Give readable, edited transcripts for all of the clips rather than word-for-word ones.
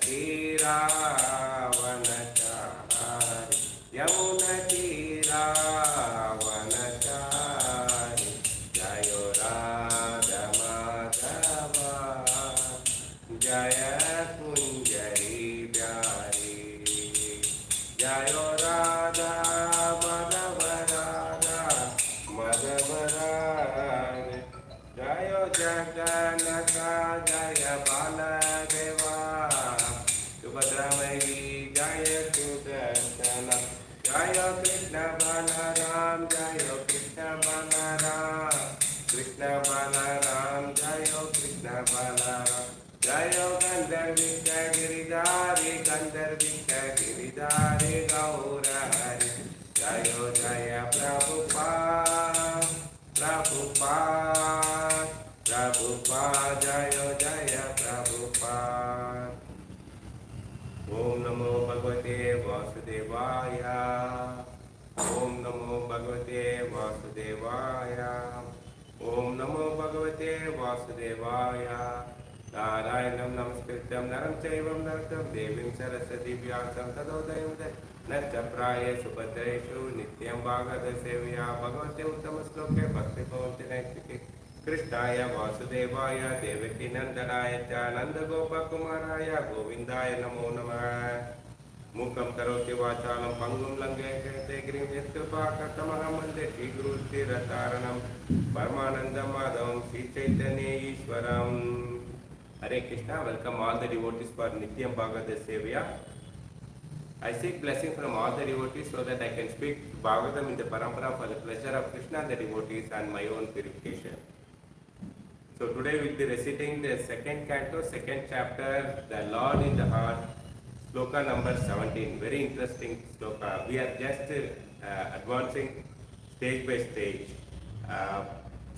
तीरावनचारि यमुना तीरावनचारि जयो राधा माधव जय कुंजरी प्यारी जयो राधा माधव राधा माधव राधे जयो जगन्नाथ जय बालदेवा सुभद्रामयी जय सुदर्शन जय कृष्ण बलराम जय कृष्ण बलराम कृष्ण बलराम जय कृष्ण बलराम जय गंधर्विक गिरिधारी गौर हरि जय जय प्रभुपाद प्रभुपाद प्रभुपाद जय जय प्रभुपाद। ओम नमो भगवते वासुदेवाय ओम नमो भगवते वासुदेवाय ओम नमो भगवते वासुदेवाय नारायणं नमस्कृत्यं नरं चैव नरोत्तमं देवीं सरस्वतीं व्यासं ततो जयमुदीरयेत् प्रायेषु भद्रेषु नित्यं भागवतसेवया भगवते उत्तमश्लोके भक्तिभवन्ति नैष्टिके कृष्णाय वासुदेवाय देवकीनन्दनाय च नन्दगोपकुमाराय गोविन्दाय नमो नमः। मूकं करोति वाचालं पङ्गुं लङ्घयते गिरिं यत्कृपाकर्तमहं वन्दे श्रीगुरुश्रीरतारणं परमानन्दं माधवं Sri Chaitanya ईश्वरम्। Hare Krishna, welcome all the devotees for Nityam Bhagavata Sevaya. I seek blessing from all the devotees so that I can speak Bhagavatam in the parampara for the pleasure of Krishna and the devotees and my own purification. So today we will be reciting the second canto, second chapter, The Lord in the Heart, sloka number 17. Very interesting sloka. We are just advancing stage by stage.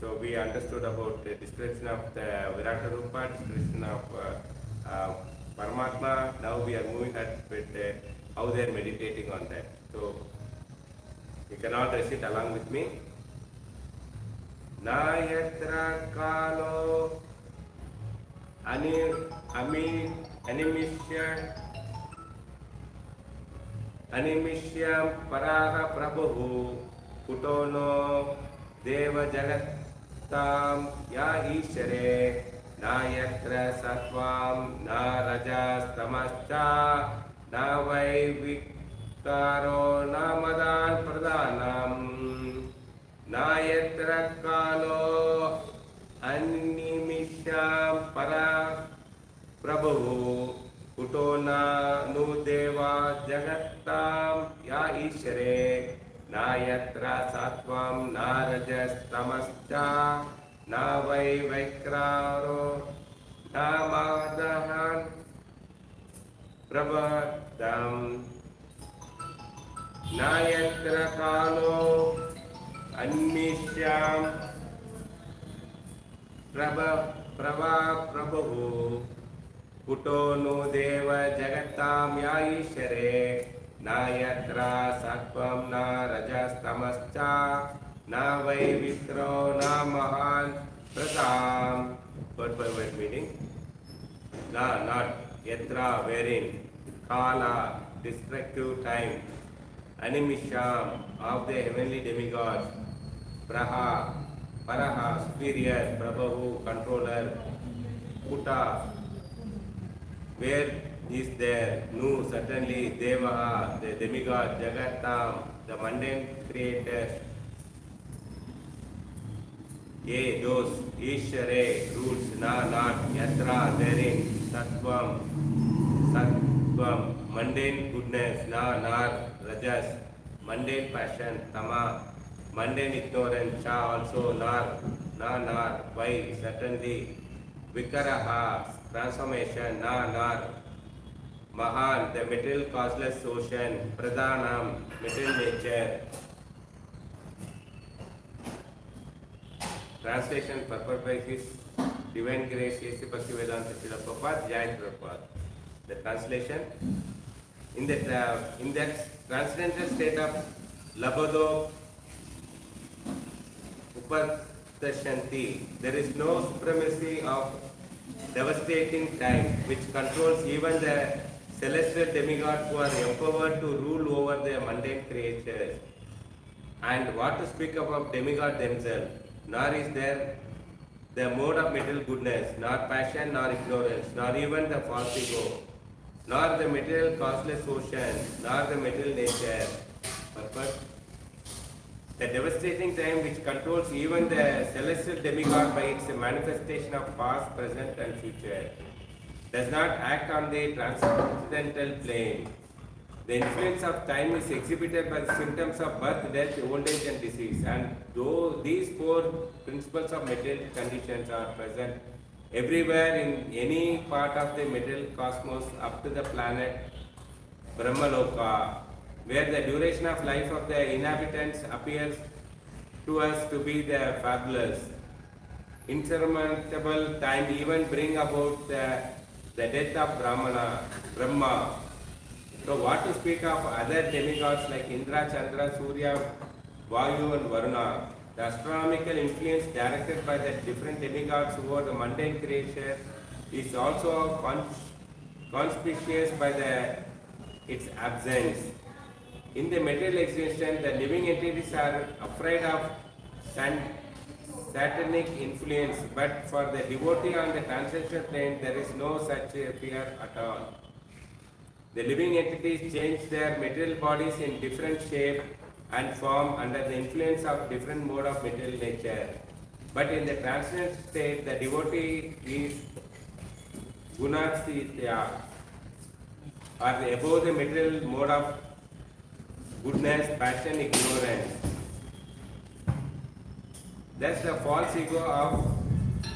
So we understood about the description of the Virata Rupa, description of Paramatma. Now we are moving ahead with how they are meditating on that. So you can all recite along with me. Na yatra kalo animishyam parara prabhu kutono deva jagatam ya ishare na yatra satvam na rajas tamascha na vaivikaro na madan pradhanam na yatra kalo animishyam para prabhu kutona nu deva jagatam ya ishare na yatra satvam na rajas tamascha na vaikraro na madahan prabhadam na yatra kalo anmishyam prabhu kutono deva jagatam ya ishare na yatra satvam na rajas tamascha na vaivikro na mahan pradam. Word by word meaning. Na, not. Yatra, wherein. Kala, destructive time. Animisham, of the heavenly demigods. Praha, Paraha, superior. Prabhu, controller. Kuta, where is there? Nu, certainly. Devaha, the demigod. Jagatam, the mundane creator. Ye, those. Ishare, rules. Na, not. Yatra, therein. Sattvam, mundane goodness. Na, not. Rajas, mundane passion. Tama, mundane ignorance. Cha, also. Nar, na, nar. Why? Certainly. Vikaraha, transformation. Na, nar. Mahan, the material causeless ocean. Pradhanam, material nature. Translation purport by His Divine Grace, A.C. Bhaktivedanta Srila Prabhupada, Jai Prabhupada. The translation: in that transcendental state of Labado Upadashanti, there is no supremacy of devastating time which controls even the celestial demigods who are empowered to rule over the mundane creatures. And what to speak about demigods themselves? Nor is there the mode of material goodness, nor passion, nor ignorance, nor even the false ego, nor the material causeless ocean, nor the material nature. Purpose? The devastating time which controls even the celestial demigod by its manifestation of past, present and future, does not act on the transcendental plane. The influence of time is exhibited by the symptoms of birth, death, old age and disease. And though these four principles of material conditions are present everywhere in any part of the material cosmos up to the planet Brahmaloka, where the duration of life of the inhabitants appears to us to be the fabulous, insurmountable time even bring about the death of Brahma. So what to speak of other demigods like Indra, Chandra, Surya, Vayu and Varuna? The astronomical influence directed by the different demigods over the mundane creation is also conspicuous by its absence. In the material existence, the living entities are afraid of satanic influence, but for the devotee on the transcendental plane, there is no such fear at all. The living entities change their material bodies in different shape and form under the influence of different mode of material nature. But in the transcendental state, the devotee is gunasthitya, or above the material mode of goodness, passion, ignorance. Thus the false ego of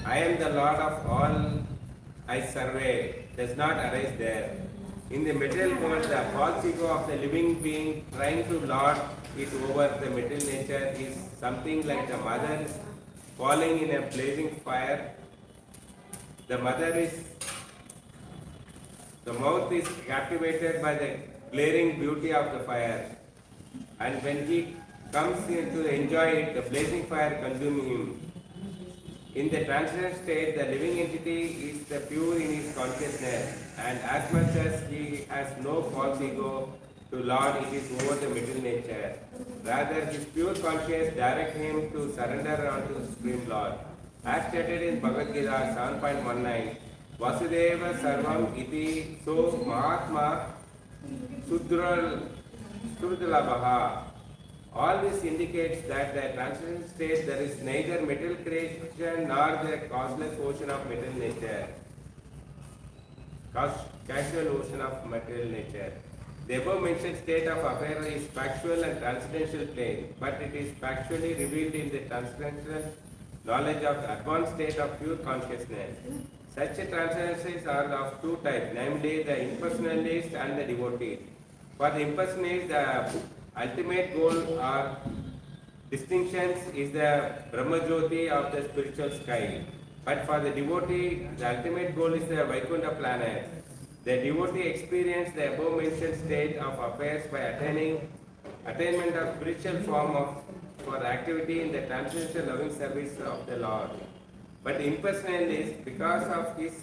I am the Lord of all I survey does not arise there. In the material world, the false ego of the living being trying to lord it over the material nature is something like the mother falling in a blazing fire. The mouth is captivated by the glaring beauty of the fire. And when he comes in to enjoy it, the blazing fire consumes him. In the transcendental state, the living entity is the pure in his consciousness, and as much as he has no false ego to lord it is over the material nature. Rather, his pure consciousness directs him to surrender unto the Supreme Lord. As stated in Bhagavad Gita 7.19, Vasudeva Sarvam Iti So Mahatma Sudralabaha. All this indicates that the transcendental state there is neither material creation nor the causeless ocean of material nature. Casual ocean of material nature. The above mentioned state of affair is factual and transcendental plane, but it is factually revealed in the transcendental knowledge of the advanced state of pure consciousness. Such transcendences are of two types, namely the impersonalist and the devotee. For the impersonalist, the ultimate goal or distinctions is the Brahmajyoti of the spiritual sky. But for the devotee, the ultimate goal is the Vaikuntha planet. The devotee experiences the above mentioned state of affairs by attainment of spiritual form for activity in the transcendental loving service of the Lord. But the impersonalist, because of his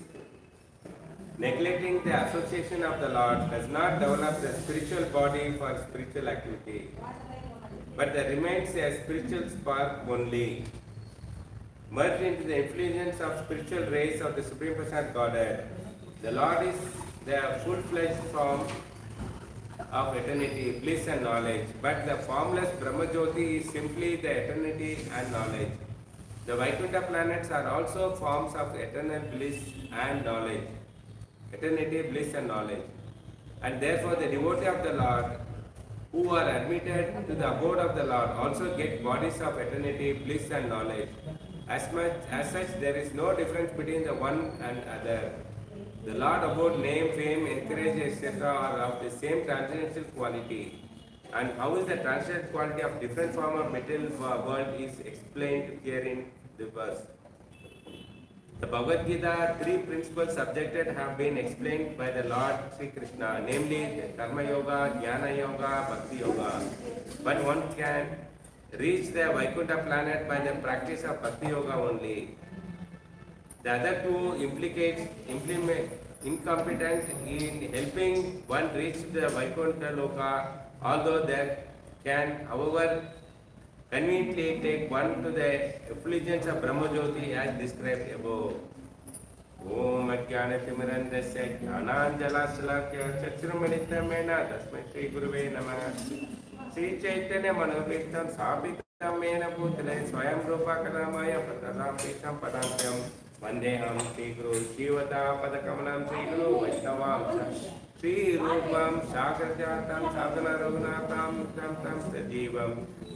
neglecting the association of the Lord, does not develop the spiritual body for spiritual activity, but there remains a spiritual spark only. Merged into the influence of spiritual rays of the Supreme Personality Godhead, the Lord is the full-fledged form of eternity, bliss and knowledge, but the formless Brahmajyoti is simply the eternity and knowledge. The Vaikuntha planets are also forms of eternal bliss and knowledge. Eternity, bliss and knowledge. And therefore the devotee of the Lord who are admitted to the abode of the Lord also get bodies of eternity, bliss and knowledge. As such, there is no difference between the one and other. The Lord abode, name, fame, encourage, etc. are of the same transcendental quality. And how is the transcendental quality of different form of material world is explained here in the verse. The Bhagavad Gita, three principles subjected have been explained by the Lord Sri Krishna, namely Karma Yoga, Jnana Yoga, Bhakti Yoga. But one can reach the Vaikuntha planet by the practice of Bhakti Yoga only. The other two implement incompetent in helping one reach the Vaikuntha Loka, although that can, however, conveniently take one to the effulgence of Brahmajyoti as described above. ओम अज्ञानतिमिरन्धस्य ज्ञानाञ्जनशलाकया चक्षुरुन्मिलितं तस्मै श्रीगुरुवे नमः। श्रीचैतन्यमनोभीष्टं स्थापितं येन भूतले स्वयं रूपकरामाय प्रददामीशं पदान्त्यं वन्देऽहं श्रीगुरुं श्रीवतापदकमलं श्रीगुरु वैष्णवां श्रीरूपं साग्रजातं साधनरघुनाथं तं सजीवं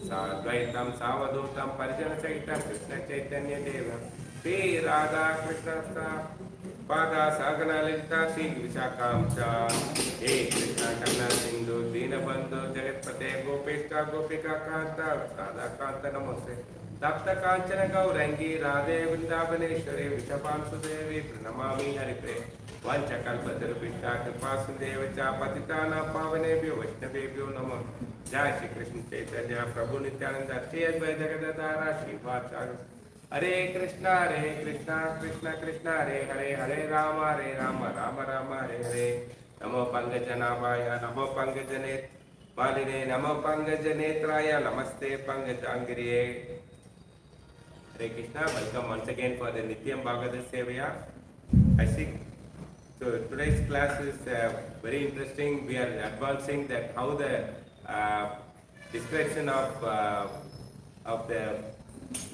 साद्वैतं सावधूतं परिजनसहितं कृष्णचैतन्यदेवं श्री राधा कृष्ण पादा सागना ललिता श्री विशाखां च हे कृष्ण करुणा सिंधु दीनबंधु जगत्पते गोपेष्ठा गोपिका कांत राधा कांत नमोस्ते तप्त कांचन गौरंगी राधे वृंदावनेश्वरी वृषभानुसुदेवी प्रणमामि हरिप्रे वंशकल्पतरुभ्यश्च कृपा सिन्धुभ्यो च पतितानां पावनेभ्यो वैष्णवेभ्यो नमो। जय श्री कृष्ण चैतन्य प्रभु नित्यानंद श्री अद्वैत गदाधर श्रीवासादि हरे कृष्णा कृष्ण कृष्ण हरे हरे हरे राम राम राम हरे हरे। नमो पंकजनाभाय नमो पंकजने मालिने नमो पंकजनेत्राय नमस्ते पंकजांगिरिये। हरे Krishna, welcome once again for the Nityam Bhagavad Sevaya. I think so. Today's class is very interesting. We are advancing that how the description of the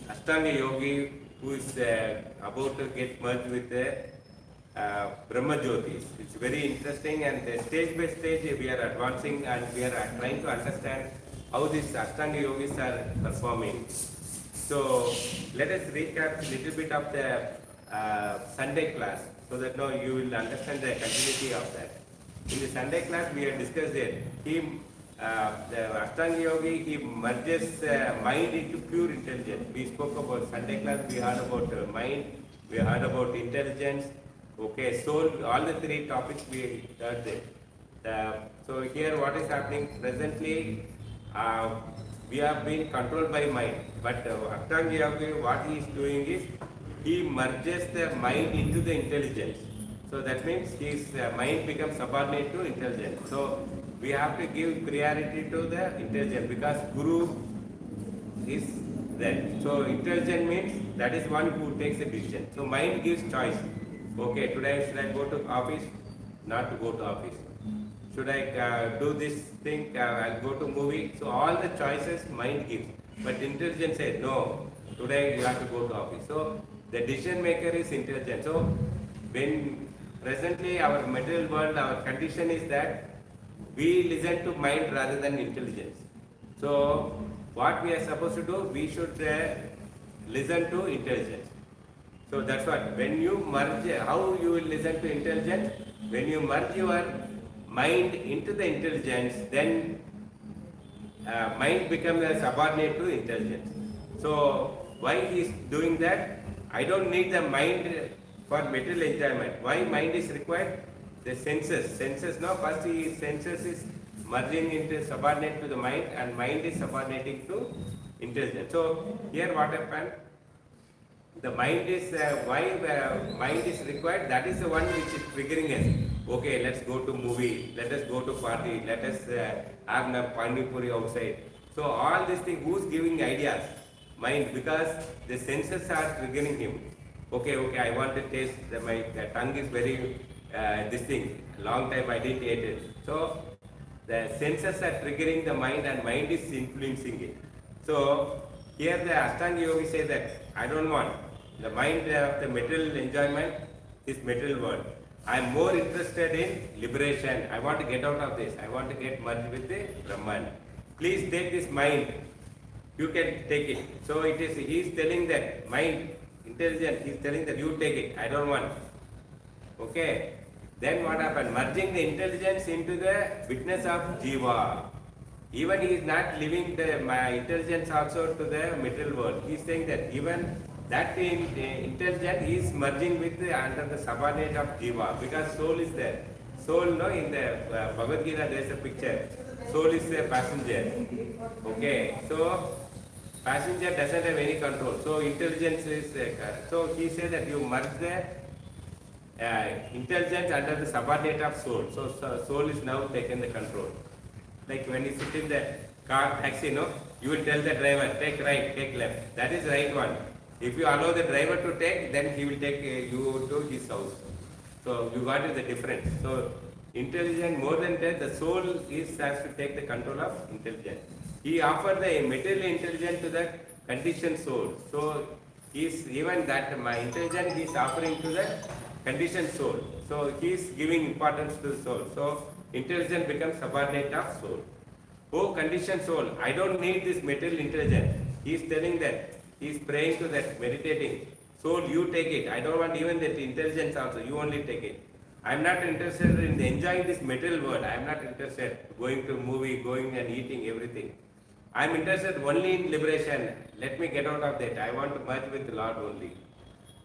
Ashtanga Yogi who is about to get merged with the Brahma Jyotis. It's very interesting, and stage by stage we are advancing and we are trying to understand how these Ashtanga Yogis are performing. So let us recap a little bit of the Sunday class so that now you will understand the continuity of that. In the Sunday class we have discussed it. The Ashtanga Yogi, he merges mind into pure intelligence. We spoke about Sunday class, we heard about mind, we heard about intelligence, okay, soul, all the three topics we heard there. So here what is happening presently, we are being controlled by mind, but Ashtanga Yogi, what he is doing is, he merges the mind into the intelligence. So that means his mind becomes subordinate to intelligence. So we have to give priority to the intelligence because Guru is there. So intelligent means that is one who takes the decision. So mind gives choice. Okay, today should I go to office? Not to go to office. Should I do this thing? I'll go to movie. So all the choices mind gives. But intelligence says no. Today you have to go to office. So the decision maker is intelligent. So when presently our material world, our condition is that we listen to mind rather than intelligence. So what we are supposed to do, we should listen to intelligence. So that's what, when you merge, how you will listen to intelligence? When you merge your mind into the intelligence, then mind becomes a subordinate to intelligence. So why he is doing that? I don't need the mind for material enjoyment. Why mind is required? The senses now, first senses is merging into subordinate to the mind and mind is subordinating to intelligence. So here what happened, the mind is, why mind is required, that is the one which is triggering us. Okay, let's go to movie, let us go to party, let us have a pani puri outside. So all these things, who's giving ideas? Mind, because the senses are triggering him. Okay, I want to taste, my tongue is very this thing, long time I didn't eat it. So the senses are triggering the mind and mind is influencing it. So here the Ashtanga Yogi says that I don't want the mind of the material enjoyment, this material world. I am more interested in liberation. I want to get out of this. I want to get merged with the Brahman. Please take this mind. You can take it. So it is, he is telling that mind, intelligent, he is telling that you take it. I don't want. Okay. Then what happened? Merging the intelligence into the witness of Jiva. Even he is not leaving my intelligence also to the material world. He is saying that even that intelligence he is merging with under the subordinate of Jiva, because soul is there. Soul, no, in the Bhagavad Gita there is a picture. Soul is a passenger. Okay, so passenger doesn't have any control. So intelligence is, so he said that you merge the intelligence under the subordinate of soul. So soul is now taken the control. Like when you sit in the car, taxi, no, you will tell the driver, take right, take left. That is right one. If you allow the driver to take, then he will take you to his house. So you got the difference. So intelligence, more than that, the soul has to take the control of intelligence. He offered the material intelligence to the conditioned soul. So he's even that my intelligence he is offering to the conditioned soul. So he is giving importance to the soul. So intelligence becomes subordinate of soul. Oh conditioned soul, I don't need this material intelligence. He is telling that, he is praying to that, meditating. Soul, you take it. I don't want even that intelligence also. You only take it. I am not interested in enjoying this material world. I am not interested going to movie, going and eating everything. I am interested only in liberation. Let me get out of that. I want to merge with the Lord only.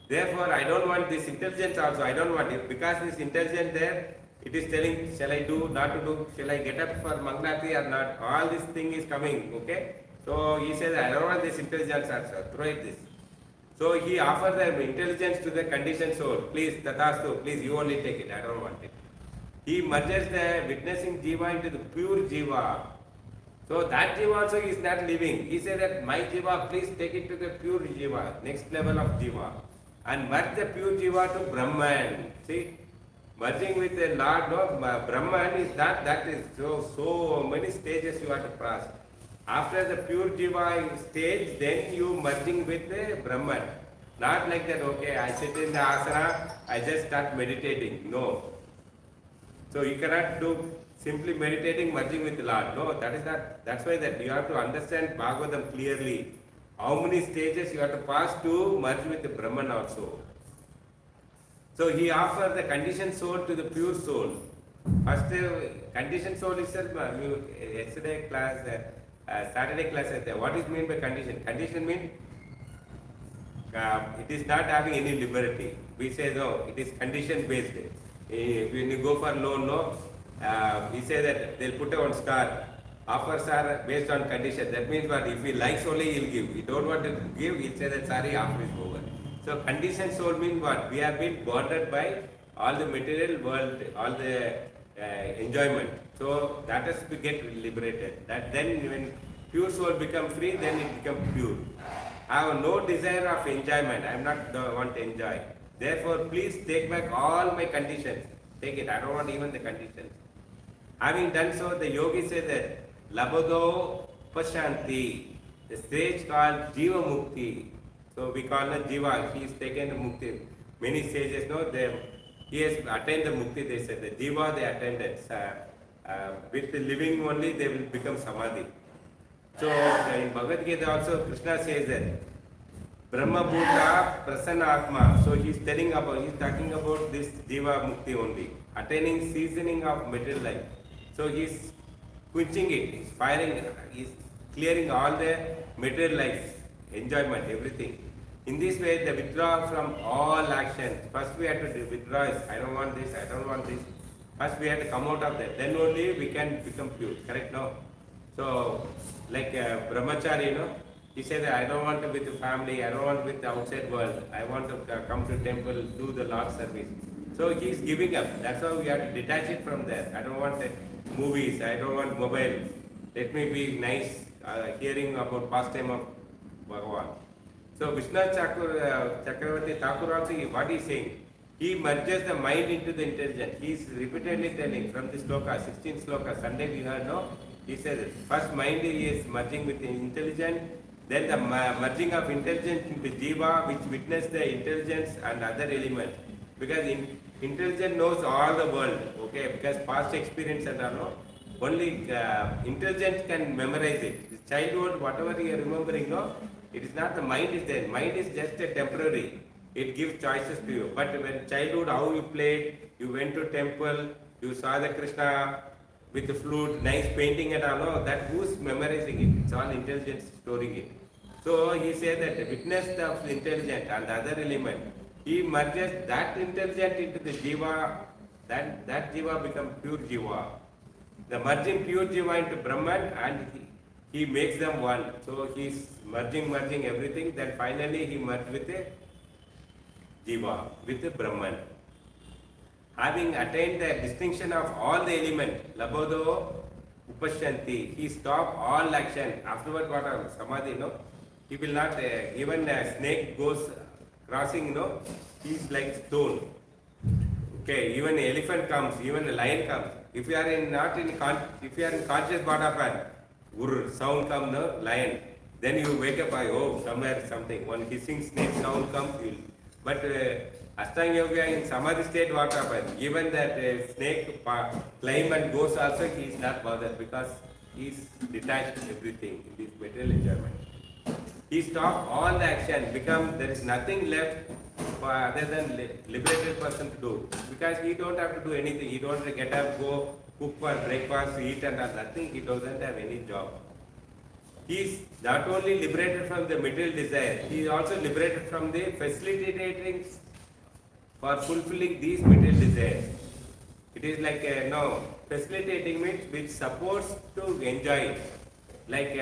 Therefore, I don't want this intelligence also. I don't want it. Because this intelligence there, it is telling, shall I do, not to do, shall I get up for Mangalati or not? All this thing is coming, okay? So he says, I don't want this intelligence also. Throw it this. So he offers the intelligence to the conditioned soul. Please, Tatastu, please, you only take it. I don't want it. He merges the witnessing jiva into the pure jiva. So that jiva also is not living. He said that my jiva, please take it to the pure jiva, next level of jiva. And merge the pure jiva to Brahman. See, merging with the Lord, no, Brahman is not, that is so many stages you have to cross. After the pure jiva stage, then you merging with the Brahman. Not like that, okay, I sit in the asana, I just start meditating. No. So you cannot do simply meditating, merging with the Lord. No, that is not, that's why that you have to understand Bhagavatam clearly. How many stages you have to pass to merge with the Brahman also. So he offers the conditioned soul to the pure soul. First, conditioned soul itself, yesterday class, Saturday class, what is meant by condition? Condition means it is not having any liberty. We say no, it is condition based. When you go for loan, no, we say that they'll put one star. Offers are based on condition. That means what? If he likes only, he'll give. If he don't want to give, he'll say that sorry, offer is over. So conditioned soul means what? We have been bonded by all the material world, all the enjoyment. So that has to get liberated. That then when pure soul becomes free, then it becomes pure. I have no desire of enjoyment. I am not the one to enjoy. Therefore, please take back all my conditions. Take it. I don't want even the conditions. Having done so, the yogi said that Labado Pashanti, the stage called Jiva Mukti. So we call it Jiva. He is taken the Mukti. Many sages know them. He has attained the Mukti. They said the Jiva they attained. With the living only they will become Samadhi. So in Bhagavad Gita also Krishna says that Brahma Bhuta Prasanna Atma. So he is telling about, he is talking about this Jiva Mukti only. Attaining seasoning of material life. So he is quenching it, he is firing, he is clearing all the material life, enjoyment, everything. In this way, the withdrawal from all action. First we have to withdraw it. I don't want this, I don't want this. First we have to come out of that. Then only we can become pure. Correct? No? So, like Brahmachari, he said, I don't want to be with the family, I don't want to be with the outside world. I want to come to temple, do the Lord's service. So he is giving up. That's how we have to detach it from there. I don't want the movies, I don't want mobile. Let me be nice hearing about pastime of Bhagavan. So Vishnu Chakravarti Thakur also, what he is saying? He merges the mind into the intelligence. He is repeatedly telling from this sloka, 16th sloka, Sunday we heard, no? He says, first mind he is merging with the intelligence, then the merging of intelligence into jiva, which witness the intelligence and other elements. Because intelligence knows all the world, okay? Because past experience and all, no? Only intelligence can memorize it. Childhood, whatever you are remembering, no? It is not the mind is there. Mind is just a temporary. It gives choices to you. But when childhood, how you played, you went to temple, you saw the Krishna with the flute, nice painting and all, no? That who's memorizing it? It's all intelligence storing it. So he said that the witness of the intelligence and the other element, he merges that intelligence into the jiva, that jiva becomes pure jiva. The merging pure jiva into Brahman, and he makes them one. So he's merging everything. Then finally he merged with a Jiva, with a Brahman. Having attained the distinction of all the elements, Labodho Upashanti, he stopped all action. Afterward, what happens? Samadhi, no? He will not, even a snake goes crossing, he's like stone. Okay, even an elephant comes, even a lion comes. If you are if you are in conscious Bhadapan, sound comes, no, lion. Then you wake up, somewhere something. One hissing snake sound comes, but Ashtanga Yoga in Samadhi state, what happens? Even that snake climb and goes also, he is not bothered because he is detached from everything in this material enjoyment. He stopped all the action, there is nothing left for other than liberated person to do. Because he don't have to do anything. He don't have to get up, go cook for breakfast, eat and nothing. He doesn't have any job. He is not only liberated from the material desire, he is also liberated from the facilitating for fulfilling these material desires. It is like facilitating means which supports to enjoy, like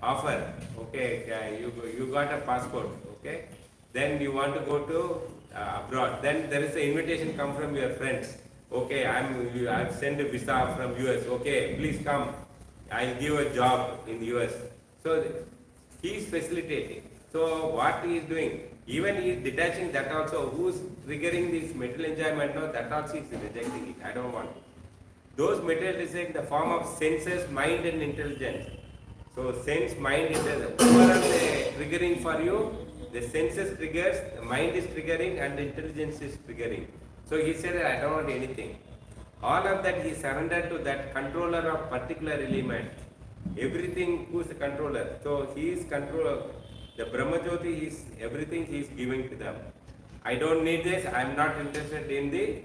offer. Okay, you got a passport. Okay, then you want to go to abroad. Then there is an invitation come from your friends. Okay, I've sent a visa from US. Okay, please come. I'll give a job in US. So he is facilitating. So what he is doing, even he is detaching that also. Who's triggering this material enjoyment? No, that also is rejecting it. I don't want it. Those material is in the form of senses, mind and intelligence. So sense, mind, intelligence. What are they triggering for you? The senses triggers, the mind is triggering and the intelligence is triggering. So he said that I don't want anything. All of that he surrendered to that controller of particular element. Everything, who is the controller? So he is controller. The Brahma Jyoti is everything he is giving to them. I don't need this, I am not interested in the.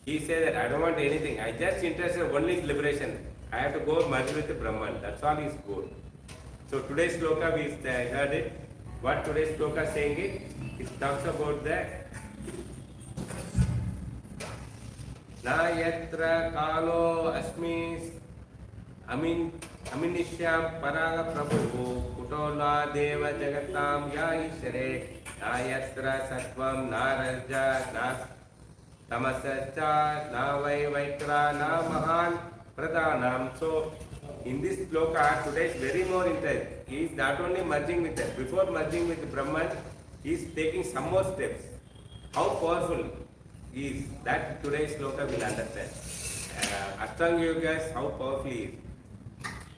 He said that I don't want anything, I just interested only in liberation. I have to go merge with the Brahman. That's all his goal. So today's sloka we heard it. What today's sloka saying it talks about the Na yatra kalo asmi aminishyam paraga prabhu kutola deva jagatam ya ishare na yatra sattvam na raja na tamasaccha na vaitra na mahan pradhanam. So in this sloka today is very more intense. He is not only merging with them. Before merging with Brahman, he is taking some more steps. How powerful is that today's sloka will understand. Ashtanga Yoga is how powerful he is.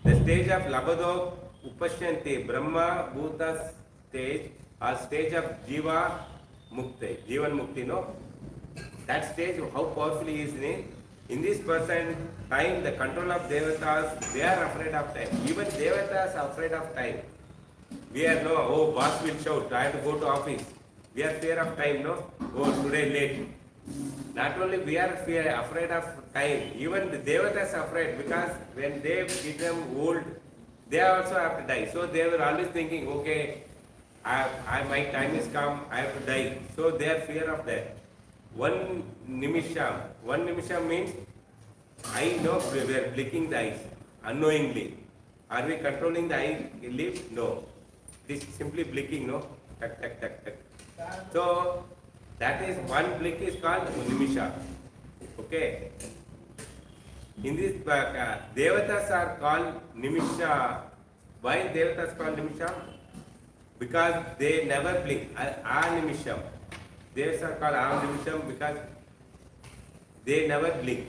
The stage of Labadho Upashyanti, Brahma Bhuta stage, or stage of Jiva Mukti, Jivan Mukti, no? That stage, how powerful he is in this person time, the control of Devatas, they are afraid of time. Even Devatas are afraid of time. We are boss will shout, I have to go to office. We are fear of time, no? Today late. Not only we are afraid of time, even the Devatas are afraid because when they become old, they also have to die. So they were always thinking, okay, my time is come, I have to die. So they are fear of that. One nimisham means I know we are blinking the eyes unknowingly. Are we controlling the eye lips? No. It is simply blinking, no? Tuck, tuck, tuck, tuck. So that is one blink is called nimisha. Okay. In this Devatas are called nimisha. Why Devatas called nimisha? Because they never blink. Animisham. Devatas are called animisham because they never blink.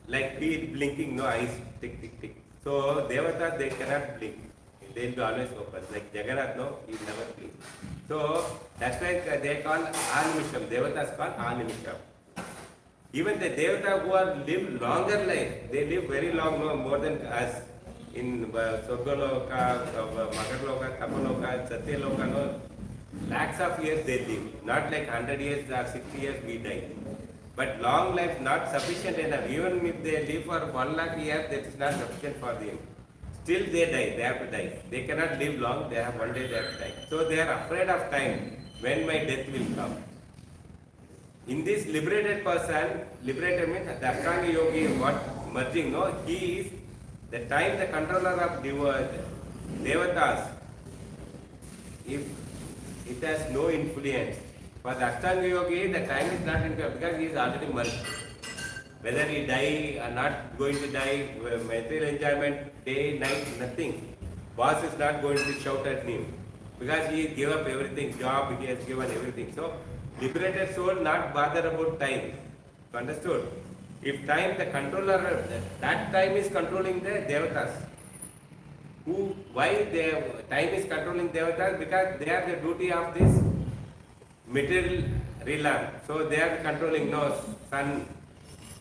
Like feet blinking, no eyes, tick, tick, tick. So Devatas, they cannot blink. They will be always open. Like Jagannath, no, he will never blink. So that's why they call Animisham. Devatas called Animisham. Even the Devata who are live longer life, they live very long, no, more than us. In Swargaloka, Makarloka, Tapaloka, Satyaloka, no, lakhs of years they live. Not like 100 years or 60 years we die. But long life not sufficient enough. Even if they live for 1 lakh years, that is not sufficient for them. Still they die, they have to die. They cannot live long, they have one day they have to die. So they are afraid of time, when my death will come. In this liberated person, liberated means the Ashtanga Yogi, what merging, no, he is The time the controller of devatas, if it has no influence. For the Ashtanga Yogi, the time is not influence because he is already merged. Whether he die or not going to die, material enjoyment, day, night, nothing. Boss is not going to shout at him because he gave up everything, job, he has given everything. So, liberated soul not bother about time. Understood? If time, the controller, that time is controlling the devatas. Why time is controlling devatas? Because they have the duty of this material realm. So they are controlling sun,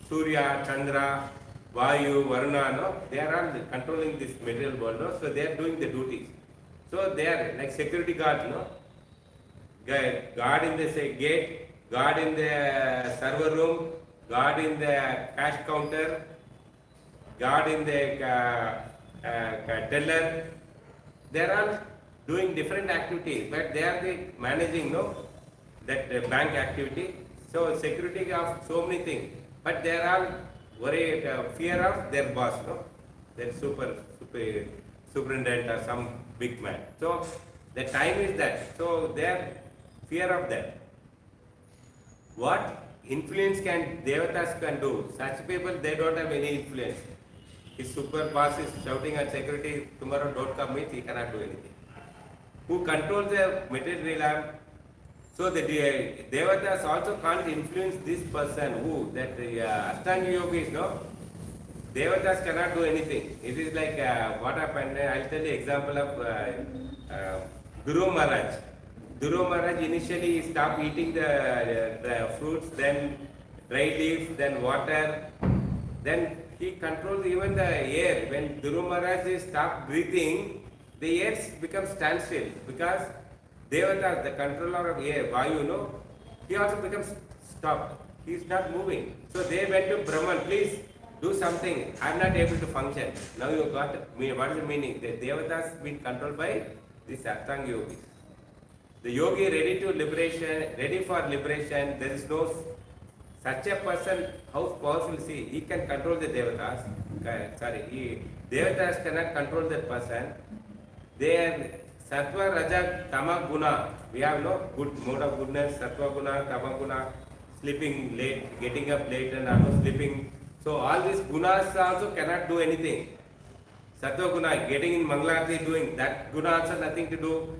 Surya, Chandra, Vayu, Varuna, they are all controlling this material world. So they are doing the duties. So they are like security guards. Guard in the gate, guard in the server room, guard in the cash counter, guard in the teller. They are all doing different activities, but they are the managing that bank activity. So security of so many things, but they are all worried, fear of their boss, their superintendent or some big man. So the time is that. So they are fear of that. What influence can devatas can do? Such people, they don't have any influence. His super boss is shouting at security, tomorrow don't come with, he cannot do anything. Who controls the material realm? So the devatas also can't influence this person who, that Ashtanga yogis, devatas cannot do anything. It is like what happened, I'll tell you example of Guru Maharaj. Guru Maharaj initially stopped eating the fruits, then dry leaves, then water, then he controls even the air. When Guru Maharaj stopped breathing, the air becomes standstill because Devatas, the controller of air, Vayu, he also becomes stopped. He is not moving. So they went to Brahman, please do something. I am not able to function. Now you got what is the meaning? The Devatas been controlled by this Ashtanga yogis. The yogi ready for liberation. There is no such a person. How powerful is he? He can control the Devatas. Devatas cannot control that person. They are Sattva, Raja, Tama, Guna. We have no good mode of goodness, Sattva Guna, Tama Guna, sleeping late, getting up late and also sleeping. So all these gunas also cannot do anything. Sattva Guna, getting in Mangalarti, doing that guna also nothing to do.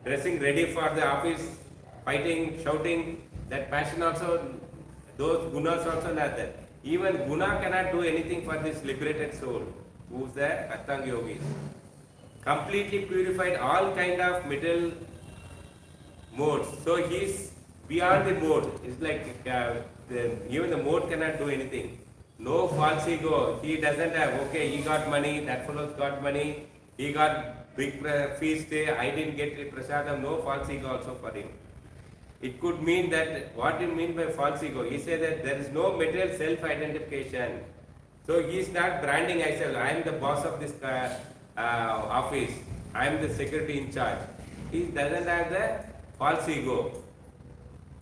Dressing ready for the office, fighting, shouting, that passion also, those gunas also not there. Even guna cannot do anything for this liberated soul, who is the Ashtanga yogis. Completely purified all kind of material modes. So he is beyond the mode. It's like even the mode cannot do anything. No false ego. He doesn't have, okay, he got money, that fellow's got money, he got big feast, I didn't get prasadam. No false ego also for him. It could mean that, what do you mean by false ego? He said that there is no material self-identification. So he is not branding himself. I am the boss of this office. I am the secretary in charge. He doesn't have the false ego.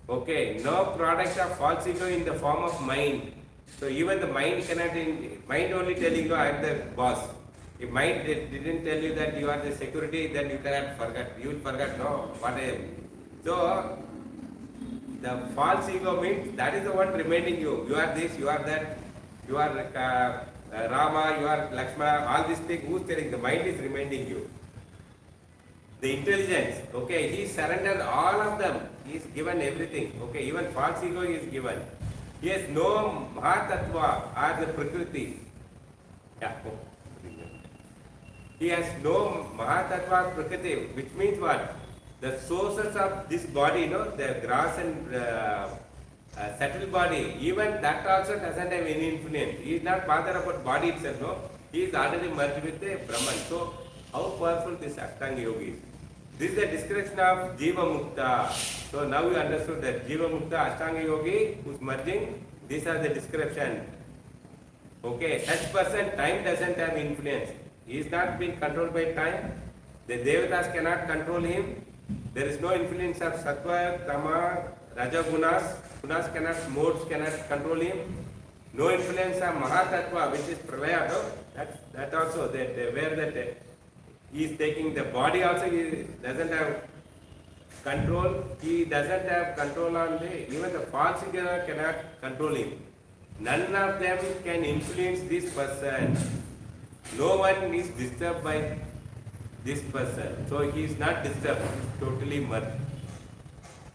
Okay, no product of false ego in the form of mind. So even the mind cannot, mind only telling you I am the boss. If mind didn't tell you that you are the security, then you cannot forget. You will forget, no, what I am. So the false ego means that is the one remaining you. You are this, you are that, you are Rama, you are Lakshmana, all these things, who's telling? The mind is reminding you. The intelligence, okay, he surrendered all of them. He is given everything. Okay, even false ego is given. He has no Mahatattva or the Prakriti. Yeah. He has no Mahatattva or Prakriti, which means what? The sources of this body, the grass and subtle body, even that also doesn't have any influence. He is not bothered about body itself, He is already merged with the Brahman. So, how powerful this Ashtanga Yoga is. This is the description of Jiva Mukta. So, now you understood that Jiva Mukta, Ashtanga Yogi, who is merging, these are the description. Okay, such person, time doesn't have influence. He is not being controlled by time. The Devatas cannot control him. There is no influence of Sattva, Tama, Raja Gunas. Gunas cannot, modes cannot control him. No influence of Mahatattva, which is Pralaya, no? That also, where he is taking the body also, he doesn't have control, he doesn't have control on even the false figure cannot control him. None of them can influence this person. No one is disturbed by this person. So he is not disturbed, he is totally merged.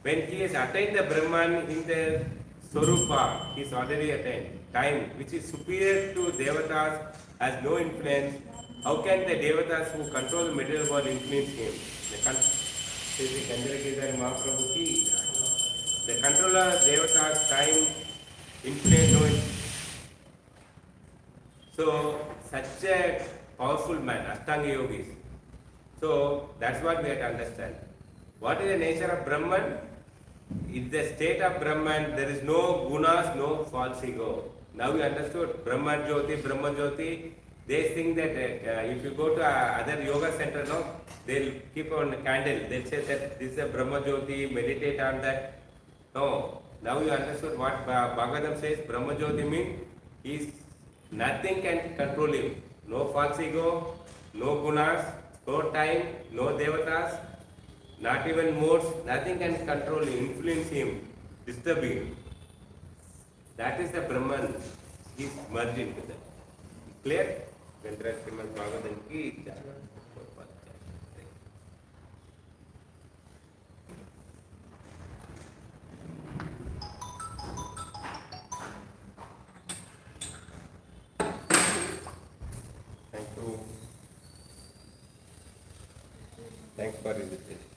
When he has attained the Brahman in the Swarupa, he is already attained. Time, which is superior to Devatas, has no influence. How can the Devatas who control the material world influence him? The controller of Devatas, time, influence, no influence. So, such a powerful man, Ashtanga Yogis. So, that's what we have to understand. What is the nature of Brahman? In the state of Brahman, there is no gunas, no false ego. Now we understood Brahman Jyoti. They think that if you go to other yoga center, no, they'll keep on a candle. They'll say that this is a Brahma Jyoti, meditate on that. No. Now you understood what Bhagavatam says. Brahma Jyoti means nothing can control him. No false ego, no gunas, no time, no devatas, not even modes, nothing can control him, influence him, disturb him. That is the Brahman. He is merged into that. Clear? Srimad Bhagavatam ki jai. Thank you. Thanks for invitation.